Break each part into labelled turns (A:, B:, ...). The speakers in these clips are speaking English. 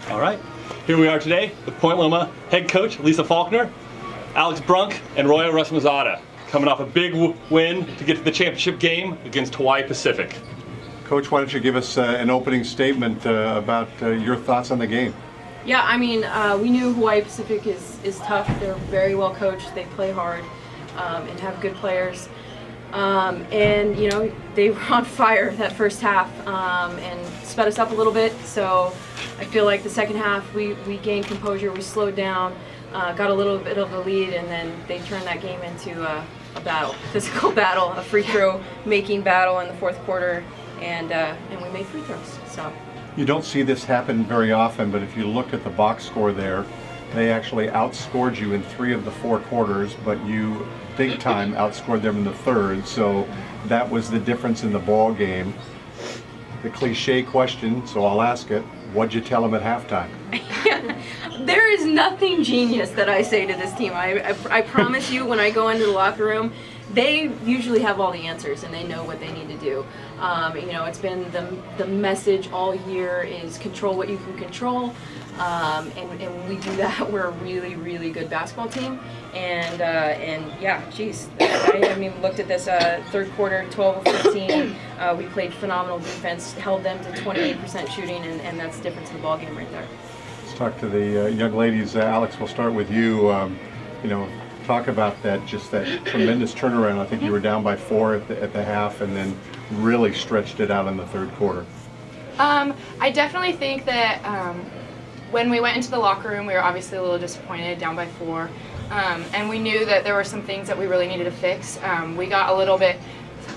A: All right. Here we are today with Point Loma head coach Lisa Faulkner, Alex Brunk, and Roya Rasmazada, coming off a big win to get to the championship game against Hawaii Pacific.
B: Coach, why don't you give us an opening statement about your thoughts on the game?
C: Yeah, I mean, we knew Hawaii Pacific is tough. They're very well coached. They play hard and have good players. And, you know, they were on fire that first half and sped us up a little bit. So I feel like the second half we gained composure, we slowed down, got a little bit of a lead, and then they turned that game into a battle, physical battle, a free throw making battle in the fourth quarter, and we made free throws. So.
B: You don't see this happen very often, but if you look at the box score there, they actually outscored you in 3 of the 4 quarters, but you big time outscored them in the third, so that was the difference in the ball game. The cliche question, so I'll ask it, what'd you tell them at halftime?
C: There is nothing genius that I say to this team. I promise you, when I go into the locker room, they usually have all the answers and they know what they need to do. You know, it's been the message all year is control what you can control. And when we do that, we're a really, really good basketball team. And yeah, geez, I mean, looked at this third quarter, 12 of 15. We played phenomenal defense, held them to 28% shooting, and that's the difference in the ball game right there.
B: Let's talk to the young ladies. Alex, we'll start with you. You know, talk about that tremendous turnaround. I think you were down by 4 at the half, and then really stretched it out in the third quarter.
D: I definitely think that when we went into the locker room, we were obviously a little disappointed, down by 4, and we knew that there were some things that we really needed to fix. We got a little bit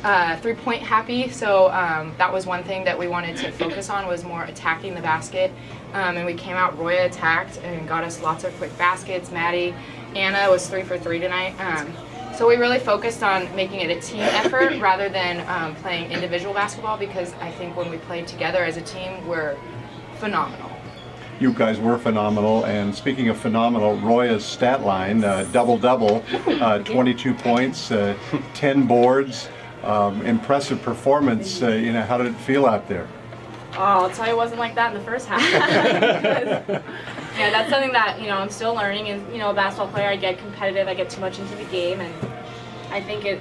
D: 3-point happy, so that was one thing that we wanted to focus on, was more attacking the basket. And we came out, Roya attacked and got us lots of quick baskets. Maddie, Anna was 3 for 3 tonight. So we really focused on making it a team effort rather than playing individual basketball, because I think when we played together as a team, we're phenomenal.
B: You guys were phenomenal, and speaking of phenomenal, Roya's stat line, double-double, 22 points, 10 boards, impressive performance. You know, how did it feel out there?
E: Oh, I'll tell you, it wasn't like that in the first half. Yeah, that's something that, you know, I'm still learning. As, you know, a basketball player, I get competitive, I get too much into the game, and I think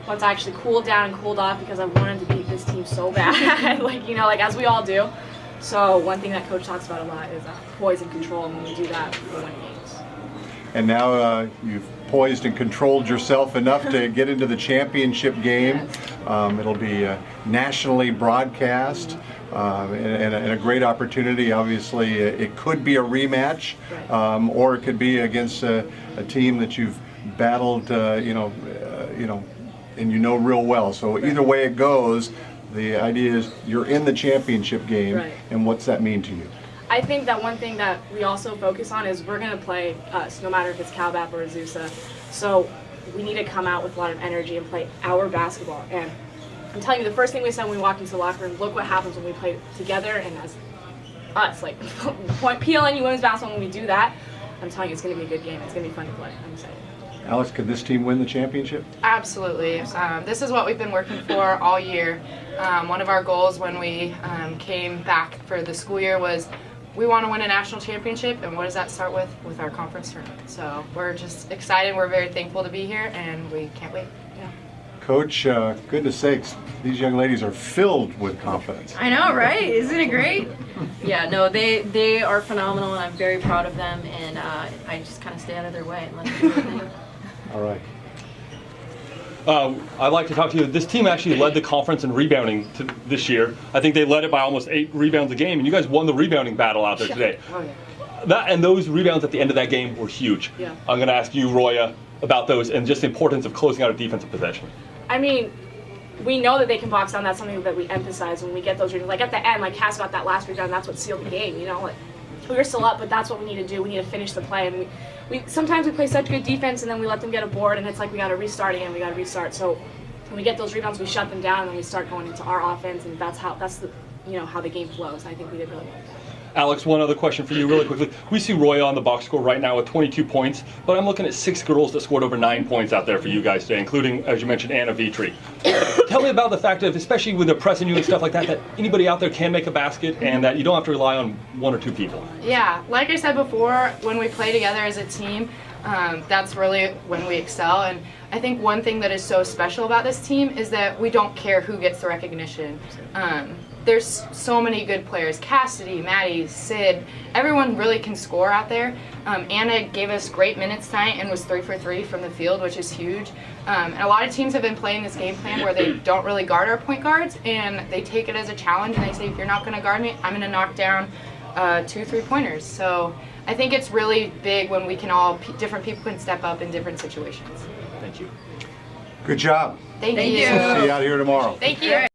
E: once I actually cooled down and cooled off, because I wanted to beat this team so bad, like, you know, like as we all do. So one thing that Coach talks about a lot is poise and control, and when we do that, we win games. And
B: now you've poised and controlled yourself enough to get into the championship game. Yes. It'll be nationally broadcast, and a great opportunity. Obviously, it could be a rematch, right, or it could be against a team that you've battled, you know, and you know real well. So right, either way it goes, the idea is you're in the championship game, right, and what's that mean to you?
E: I think that one thing that we also focus on is we're going to play us, no matter if it's CalBAP or Azusa. So we need to come out with a lot of energy and play our basketball. And I'm telling you, the first thing we said when we walked into the locker room, look what happens when we play together and as us. Like, PLNU women's basketball, when we do that, I'm telling you, it's going to be a good game. It's going to be fun to play. I'm excited.
B: Alex, could this team win the championship?
D: Absolutely. This is what we've been working for all year. One of our goals when we came back for the school year was we want to win a national championship, and what does that start with? With our conference tournament. So we're just excited. We're very thankful to be here, and we can't wait. Yeah.
B: Coach, goodness sakes, these young ladies are filled with confidence.
C: I know, right? Isn't it great? Yeah, no, they are phenomenal, and I'm very proud of them, and I just kind of stay out of their way and let them do what they do.
B: All right.
A: I'd like to talk to you. This team actually led the conference in rebounding this year. I think they led it by almost 8 rebounds a game, and you guys won the rebounding battle out there today.
E: Oh, yeah.
A: And those rebounds at the end of that game were huge.
E: Yeah.
A: I'm going to ask you, Roya, about those and just the importance of closing out a defensive possession.
E: I mean, we know that they can box down. That's something that we emphasize when we get those rebounds. Like at the end, like Cass got that last rebound, that's what sealed the game, you know? Like, we were still up, but that's what we need to do. We need to finish the play. And we sometimes we play such good defense, and then we let them get a board, and it's like we got to restart again. We got to restart. So when we get those rebounds, we shut them down, and then we start going into our offense, and that's the, you know, how the game flows. I think we did really well.
A: Alex, one other question for you really quickly. We see Roya on the box score right now with 22 points, but I'm looking at 6 girls that scored over 9 points out there for you guys today, including, as you mentioned, Anna Vitri. Tell me about the fact of, especially with the pressing you and stuff like that, that anybody out there can make a basket and that you don't have to rely on 1 or 2 people.
D: Yeah, like I said before, when we play together as a team, that's really when we excel. And I think one thing that is so special about this team is that we don't care who gets the recognition. There's so many good players. Cassidy, Maddie, Sid, everyone really can score out there. Anna gave us great minutes tonight and was 3 for 3 from the field, which is huge. And a lot of teams have been playing this game plan where they don't really guard our point guards, and they take it as a challenge, and they say, if you're not going to guard me, I'm going to knock down 2 3-pointers. So I think it's really big when we can all, different people can step up in different situations.
A: Thank you.
B: Good job.
D: Thank
C: Thank
D: you.
C: you.
B: See you out here tomorrow.
D: Thank you.